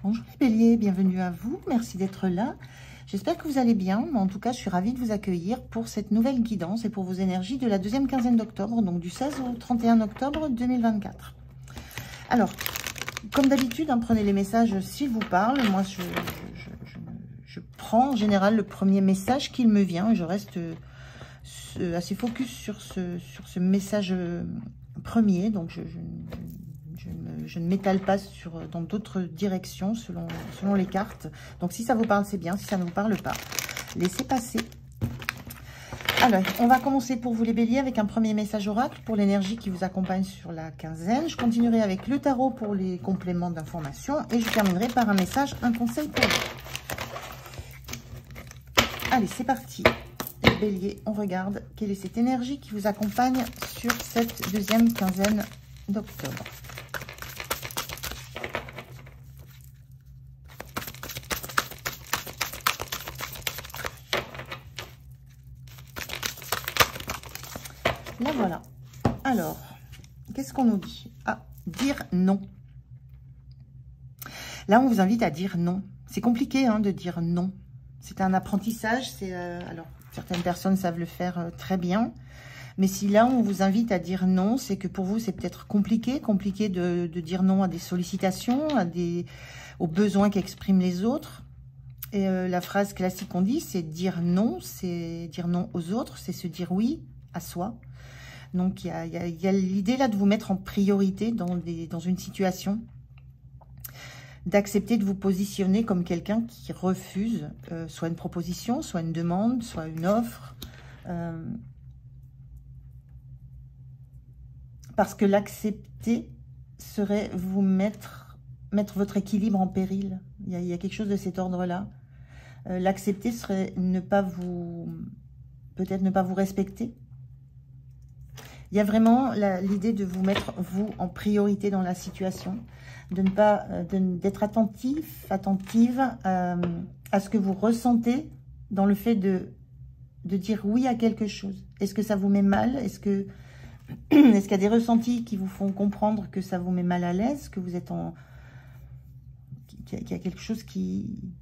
Bonjour les béliers, bienvenue à vous, merci d'être là. J'espère que vous allez bien, mais en tout cas je suis ravie de vous accueillir pour cette nouvelle guidance et pour vos énergies de la deuxième quinzaine d'octobre, donc du 16 au 31 octobre 2024. Alors, comme d'habitude, prenez les messages s'ils vous parlent. Moi je prends en général le premier message qu'il me vient et je reste assez focus sur ce message premier, donc je ne m'étale pas dans d'autres directions selon les cartes. Donc si ça vous parle, c'est bien. Si ça ne vous parle pas, laissez passer. Alors, on va commencer pour vous les béliers avec un premier message oracle pour l'énergie qui vous accompagne sur la quinzaine. Je continuerai avec le tarot pour les compléments d'information et je terminerai par un message, un conseil pour vous. Allez, c'est parti. Les béliers, on regarde quelle est cette énergie qui vous accompagne sur cette deuxième quinzaine d'octobre. Là, voilà. Alors, qu'est-ce qu'on nous dit? Ah, dire non. Là, on vous invite à dire non. C'est compliqué de dire non. C'est un apprentissage. Alors, certaines personnes savent le faire très bien. Mais si là, on vous invite à dire non, c'est que pour vous, c'est peut-être compliqué. Compliqué de dire non à des sollicitations, aux besoins qu'expriment les autres. Et la phrase classique qu'on dit, c'est dire non aux autres, c'est se dire oui à soi. Donc, il y a l'idée là de vous mettre en priorité dans une situation, d'accepter de vous positionner comme quelqu'un qui refuse soit une proposition, soit une demande, soit une offre. Parce que l'accepter serait vous mettre votre équilibre en péril. Il y a quelque chose de cet ordre-là. L'accepter serait peut-être ne pas vous respecter. Il y a vraiment l'idée de vous mettre, vous, en priorité dans la situation, d'être attentive à ce que vous ressentez dans le fait de dire oui à quelque chose. Est-ce que ça vous met mal? Est-ce qu'il y a des ressentis qui vous font comprendre que ça vous met mal à l'aise, que vous êtes qu'il y a quelque chose qui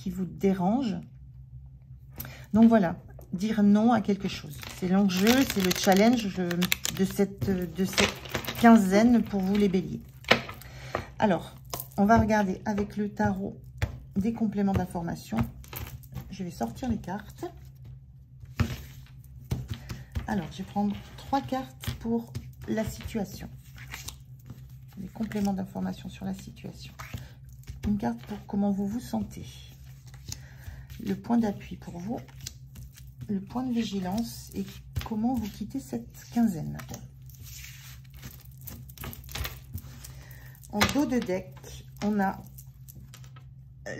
vous dérange? Donc voilà. Dire non à quelque chose. C'est l'enjeu, c'est le challenge de cette quinzaine pour vous les béliers. Alors, on va regarder avec le tarot des compléments d'information. Je vais sortir les cartes. Alors, je vais prendre 3 cartes pour la situation. Les compléments d'information sur la situation. Une carte pour comment vous vous sentez. Le point d'appui pour vous. Le point de vigilance et comment vous quittez cette quinzaine. En dos de deck, on a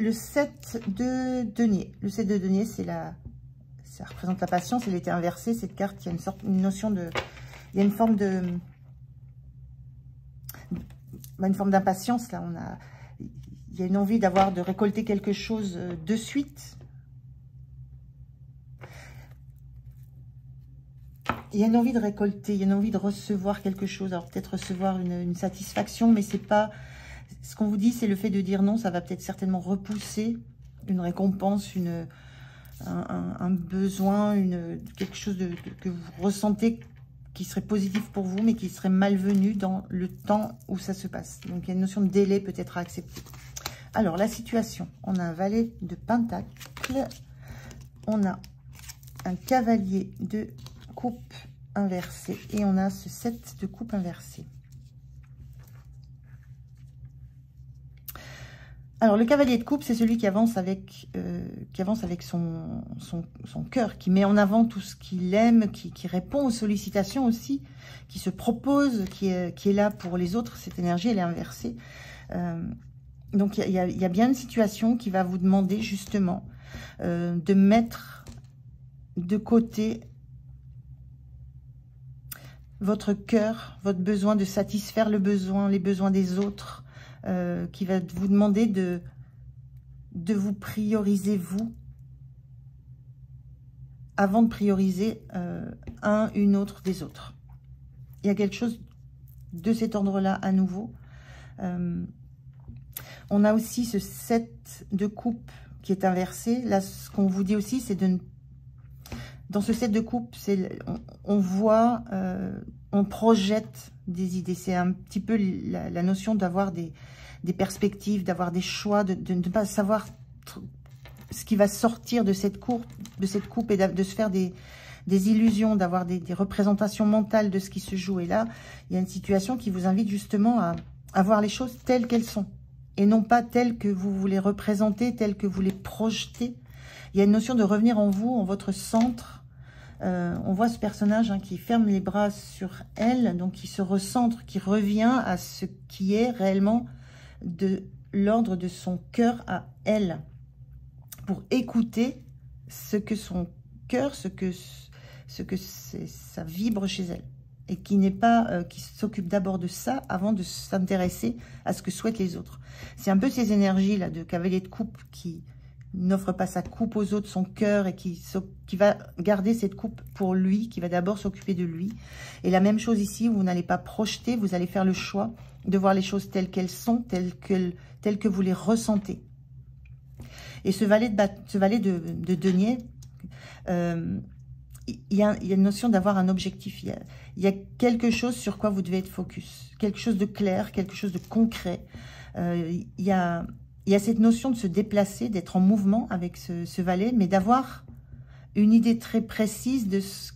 le 7 de denier. Le 7 de denier, ça représente la patience. Elle était inversée, cette carte. Il y a une notion de... Il y a une forme d'impatience, là. Il y a une envie de récolter quelque chose de suite. Il y a une envie de récolter, il y a une envie de recevoir quelque chose. Alors peut-être recevoir une satisfaction, mais c'est pas... Ce qu'on vous dit, c'est le fait de dire non, ça va peut-être certainement repousser une récompense, un besoin, quelque chose que vous ressentez qui serait positif pour vous, mais qui serait malvenu dans le temps où ça se passe. Donc il y a une notion de délai peut-être à accepter. Alors la situation, on a un valet de pentacle, on a un cavalier de coupe inversée et on a ce 7 de coupe inversée. Alors le cavalier de coupe, c'est celui qui avance avec son cœur, qui met en avant tout ce qu'il aime, qui répond aux sollicitations aussi, qui se propose, qui est là pour les autres. Cette énergie, elle est inversée. Donc il y a bien une situation qui va vous demander justement de mettre de côté votre cœur, votre besoin de satisfaire les besoins des autres, qui va vous demander de vous prioriser vous, avant de prioriser une autre des autres. Il y a quelque chose de cet ordre-là à nouveau. On a aussi ce 7 de coupe qui est inversé. Là, ce qu'on vous dit aussi, c'est de... Dans ce 7 de coupe, on voit, on projette des idées. C'est un petit peu la notion d'avoir des perspectives, d'avoir des choix, de ne pas savoir ce qui va sortir de cette coupe et de se faire des illusions, d'avoir des représentations mentales de ce qui se joue. Et là, il y a une situation qui vous invite justement à voir les choses telles qu'elles sont. Et non pas telles que vous voulez représenter, telles que vous les projetez. Il y a une notion de revenir en vous, en votre centre. On voit ce personnage qui ferme les bras sur elle, donc qui se recentre, qui revient à ce qui est réellement de l'ordre de son cœur à elle. Pour écouter ce que son cœur, ce que ça vibre chez elle. Et qui n'est pas, qui s'occupe d'abord de ça avant de s'intéresser à ce que souhaitent les autres. C'est un peu ces énergies-là de cavalier de coupe qui n'offre pas sa coupe aux autres, son cœur, et qui va garder cette coupe pour lui, qui va d'abord s'occuper de lui. Et la même chose ici, vous n'allez pas projeter, vous allez faire le choix de voir les choses telles qu'elles sont, telles que vous les ressentez. Et ce valet de denier, il y a une notion d'avoir un objectif. Il y a quelque chose sur quoi vous devez être focus, quelque chose de clair, quelque chose de concret. Il y a cette notion de se déplacer, d'être en mouvement avec ce valet, mais d'avoir une idée très précise de ce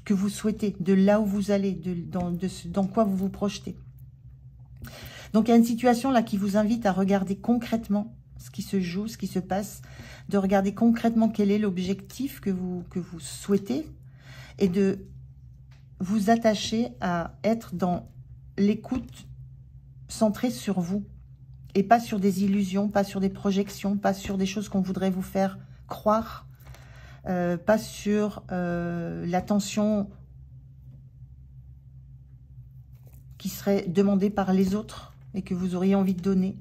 que vous souhaitez, de là où vous allez, dans quoi vous vous projetez. Donc, il y a une situation là qui vous invite à regarder concrètement ce qui se joue, ce qui se passe, de regarder concrètement quel est l'objectif que vous souhaitez et de vous attacher à être dans l'écoute centrée sur vous et pas sur des illusions, pas sur des projections, pas sur des choses qu'on voudrait vous faire croire, pas sur l'attention qui serait demandée par les autres et que vous auriez envie de donner.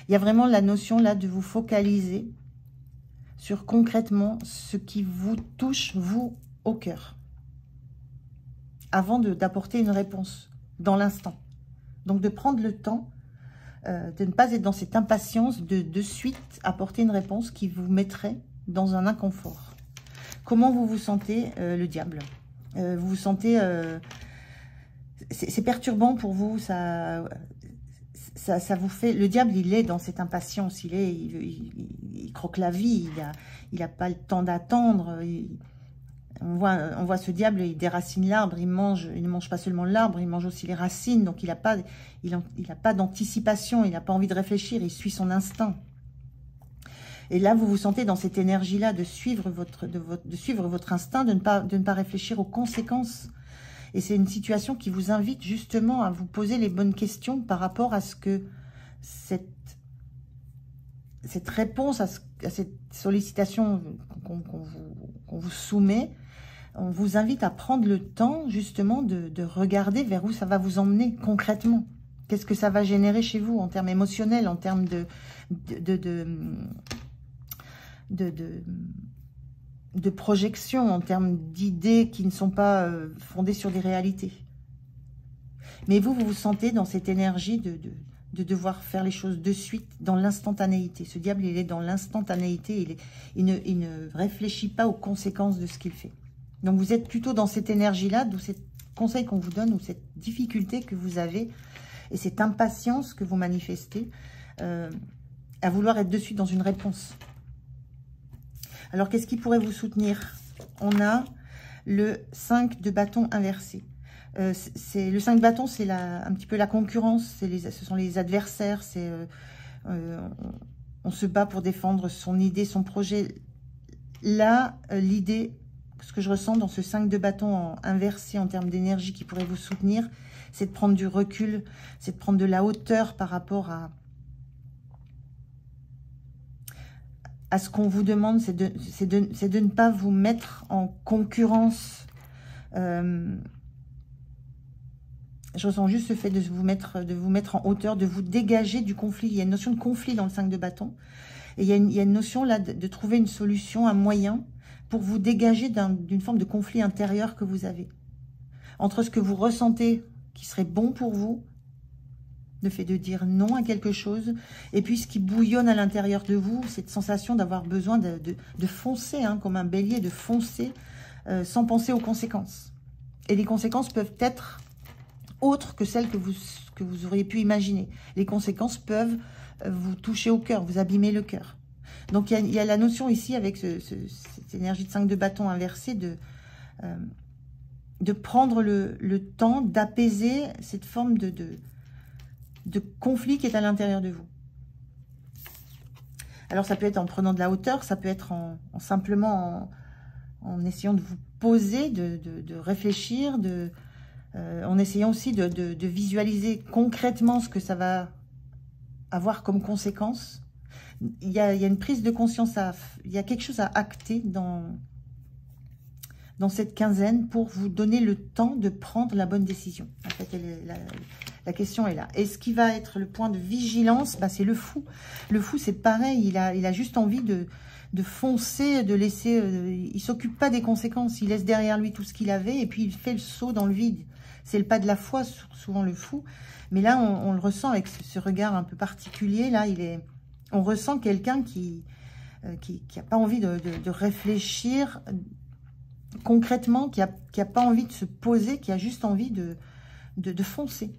Il y a vraiment la notion là de vous focaliser sur concrètement ce qui vous touche, vous, au cœur, avant d'apporter une réponse dans l'instant. Donc de prendre le temps de ne pas être dans cette impatience de suite apporter une réponse qui vous mettrait dans un inconfort. Comment vous vous sentez, le diable? Vous vous sentez... c'est perturbant pour vous, ça vous fait... Le diable, il est dans cette impatience, il croque la vie, il n'a pas le temps d'attendre. On voit ce diable, il déracine l'arbre, il ne mange pas seulement l'arbre, il mange aussi les racines, donc il n'a pas d'anticipation, il n'a pas envie de réfléchir, il suit son instinct. Et là, vous vous sentez dans cette énergie-là de suivre votre instinct, de ne pas réfléchir aux conséquences. Et c'est une situation qui vous invite justement à vous poser les bonnes questions par rapport à ce que cette réponse, à cette sollicitation qu'on vous soumet. On vous invite à prendre le temps justement de regarder vers où ça va vous emmener concrètement. Qu'est-ce que ça va générer chez vous en termes émotionnels, en termes de projection, en termes d'idées qui ne sont pas fondées sur des réalités. Mais vous vous sentez dans cette énergie de devoir faire les choses de suite, dans l'instantanéité. Ce diable, il est dans l'instantanéité, il ne réfléchit pas aux conséquences de ce qu'il fait. Donc vous êtes plutôt dans cette énergie-là, d'où ce conseil qu'on vous donne, ou cette difficulté que vous avez, et cette impatience que vous manifestez, à vouloir être de suite dans une réponse. Alors, qu'est-ce qui pourrait vous soutenir? On a le 5 de bâton inversé. Le 5 de bâton, c'est un petit peu la concurrence, ce sont les adversaires, on se bat pour défendre son idée, son projet. Là, l'idée, ce que je ressens dans ce 5 de bâton inversé en termes d'énergie qui pourrait vous soutenir, c'est de prendre du recul, c'est de prendre de la hauteur par rapport à ce qu'on vous demande, c'est de ne pas vous mettre en concurrence. Je ressens juste ce fait de vous mettre en hauteur, de vous dégager du conflit. Il y a une notion de conflit dans le 5 de bâton. Et il y a une notion là de trouver une solution, un moyen pour vous dégager d'une forme de conflit intérieur que vous avez. Entre ce que vous ressentez qui serait bon pour vous le fait de dire non à quelque chose, et puis ce qui bouillonne à l'intérieur de vous, cette sensation d'avoir besoin de foncer, hein, comme un bélier, de foncer sans penser aux conséquences. Et les conséquences peuvent être autres que celles que vous auriez pu imaginer. Les conséquences peuvent vous toucher au cœur, vous abîmer le cœur. Donc il y a la notion ici, avec cette énergie de 5 de bâton inversée, de prendre le temps d'apaiser cette forme de conflit qui est à l'intérieur de vous. Alors ça peut être en prenant de la hauteur, ça peut être simplement en essayant de vous poser, de réfléchir, en essayant aussi de visualiser concrètement ce que ça va avoir comme conséquence. Il y a une prise de conscience, il y a quelque chose à acter dans cette quinzaine pour vous donner le temps de prendre la bonne décision. En fait, la question est là. Et ce qui va être le point de vigilance, bah, c'est le fou. Le fou, c'est pareil, il a juste envie de foncer, de laisser... il ne s'occupe pas des conséquences, il laisse derrière lui tout ce qu'il avait et puis il fait le saut dans le vide. C'est le pas de la foi, souvent le fou. Mais là, on le ressent avec ce regard un peu particulier. Là, on ressent quelqu'un qui n'a pas envie de réfléchir concrètement, qui a pas envie de se poser, qui a juste envie de foncer.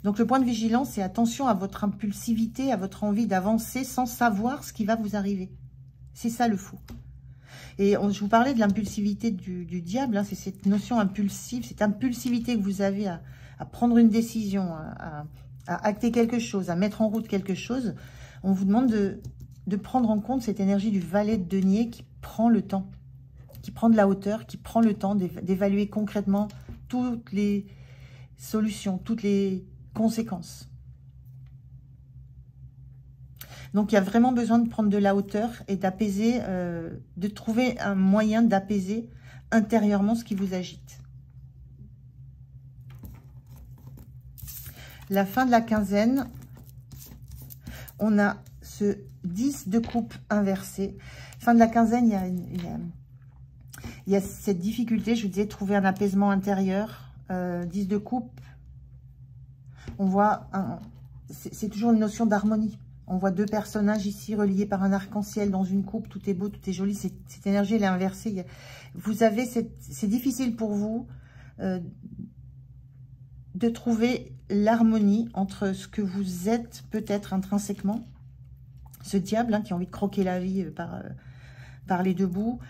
Donc le point de vigilance, c'est attention à votre impulsivité, à votre envie d'avancer sans savoir ce qui va vous arriver. C'est ça le fou. Et je vous parlais de l'impulsivité du diable, hein, c'est cette notion impulsive, cette impulsivité que vous avez à prendre une décision, à acter quelque chose, à mettre en route quelque chose. On vous demande de prendre en compte cette énergie du valet de denier qui prend le temps, qui prend de la hauteur, qui prend le temps d'évaluer concrètement toutes les solutions, toutes les conséquences. Donc, il y a vraiment besoin de prendre de la hauteur et d'apaiser, de trouver un moyen d'apaiser intérieurement ce qui vous agite. La fin de la quinzaine, on a ce 10 de coupe inversé. Fin de la quinzaine, il y a cette difficulté, je vous disais, trouver un apaisement intérieur. 10 de coupe, on voit, c'est toujours une notion d'harmonie. On voit deux personnages ici reliés par un arc-en-ciel dans une coupe. Tout est beau, tout est joli. Cette énergie, elle est inversée. Vous avez c'est difficile pour vous de trouver l'harmonie entre ce que vous êtes peut-être intrinsèquement, ce diable hein, qui a envie de croquer la vie par les deux bouts,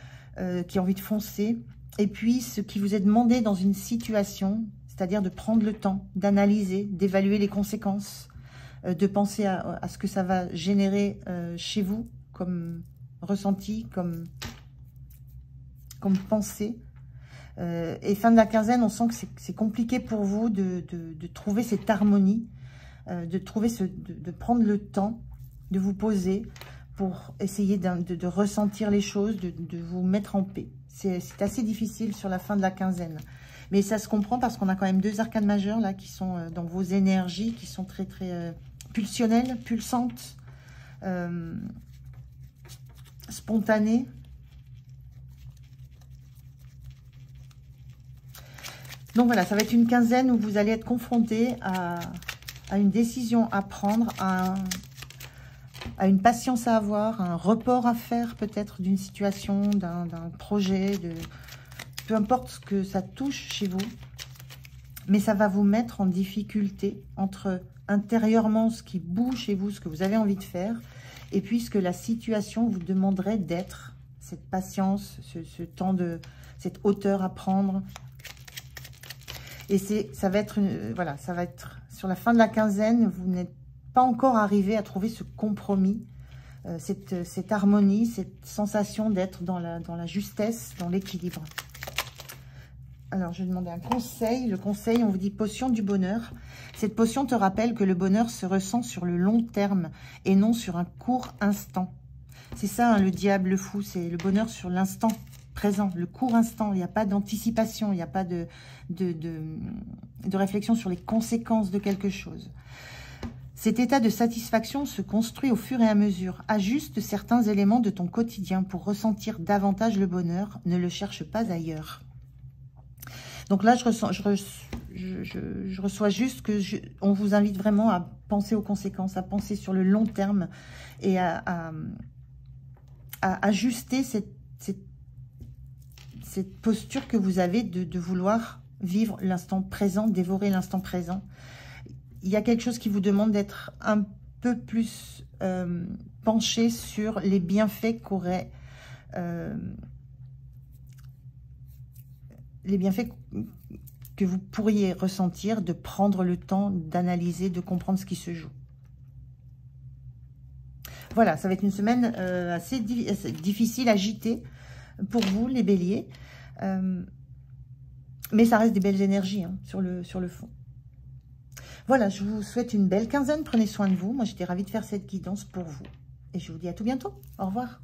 qui a envie de foncer, et puis ce qui vous est demandé dans une situation, c'est-à-dire de prendre le temps, d'analyser, d'évaluer les conséquences, de penser à ce que ça va générer chez vous comme ressenti, comme pensée. Et fin de la quinzaine, on sent que c'est compliqué pour vous de trouver cette harmonie, de prendre le temps de vous poser pour essayer de ressentir les choses, de vous mettre en paix. C'est assez difficile sur la fin de la quinzaine. Mais ça se comprend parce qu'on a quand même deux arcanes majeures là qui sont dans vos énergies, qui sont très très pulsionnelles, pulsantes, spontanées. Donc voilà, ça va être une quinzaine où vous allez être confronté à une décision à prendre, à une patience à avoir, un report à faire peut-être d'une situation, d'un projet, peu importe ce que ça touche chez vous. Mais ça va vous mettre en difficulté entre intérieurement ce qui bouge chez vous, ce que vous avez envie de faire, et puis ce que la situation vous demanderait d'être, cette patience, ce temps cette hauteur à prendre. Et ça va être voilà, ça va être sur la fin de la quinzaine, vous n'êtes pas encore arrivé à trouver ce compromis, cette harmonie, cette sensation d'être dans la justesse, dans l'équilibre. Alors, je vais demander un conseil. Le conseil, on vous dit potion du bonheur. Cette potion te rappelle que le bonheur se ressent sur le long terme et non sur un court instant. C'est ça, hein, le diable, le fou, c'est le bonheur sur l'instant présent, le court instant. Il n'y a pas d'anticipation, il n'y a pas de réflexion sur les conséquences de quelque chose. Cet état de satisfaction se construit au fur et à mesure. Ajuste certains éléments de ton quotidien pour ressentir davantage le bonheur. Ne le cherche pas ailleurs. Donc là, je reçois juste que on vous invite vraiment à penser aux conséquences, à penser sur le long terme et à ajuster cette posture que vous avez de vouloir vivre l'instant présent, dévorer l'instant présent. Il y a quelque chose qui vous demande d'être un peu plus penché sur les bienfaits qu'aurait... les bienfaits que vous pourriez ressentir, de prendre le temps d'analyser, de comprendre ce qui se joue. Voilà, ça va être une semaine assez difficile, agitée pour vous, les béliers. Mais ça reste des belles énergies hein, sur le fond. Voilà, je vous souhaite une belle quinzaine. Prenez soin de vous. Moi, j'étais ravie de faire cette guidance pour vous. Et je vous dis à tout bientôt. Au revoir.